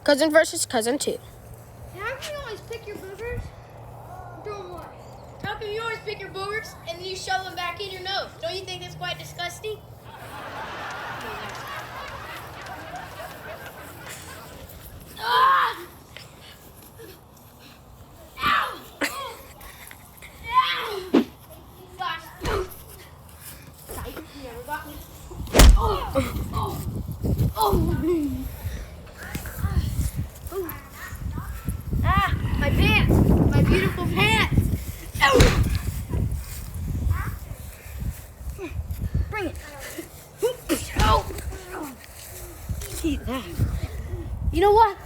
Cousin versus cousin 2. How can you always pick your boogers? Don't worry. How come you always pick your boogers and then you shove them back in your nose? Don't you think that's quite disgusting? Ah! Ow! Ow! Gosh. Tight. You never got me. Oh! Oh! Ah! My pants! My beautiful pants! Ow! Bring it. Oh! Eat that. You know what?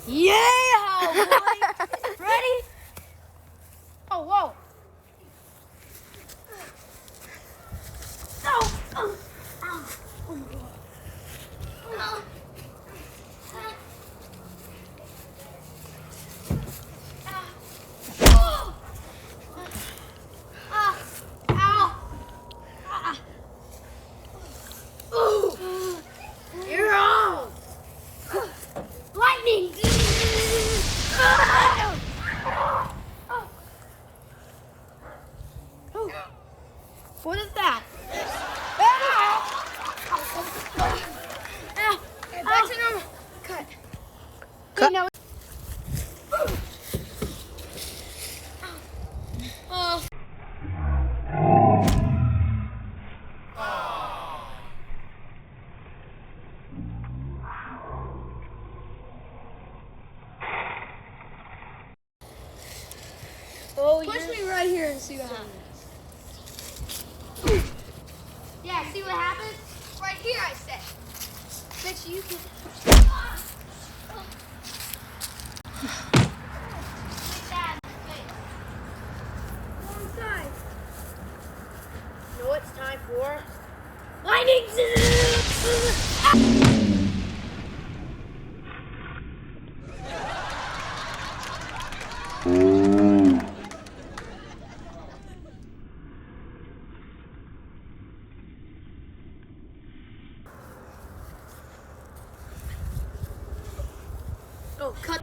Yeah, boy! Ready? Oh, whoa. Oh, oh, oh, oh, oh. You're on! Lightning! What is that? Back to normal. Cut. Cut. No. Oh. Push me right here and see what happens. Yeah, see what happens? Right here, I said. Bet you can. Like that in the face. Wrong side. You know what it's time for? Lightning! Oh, cut.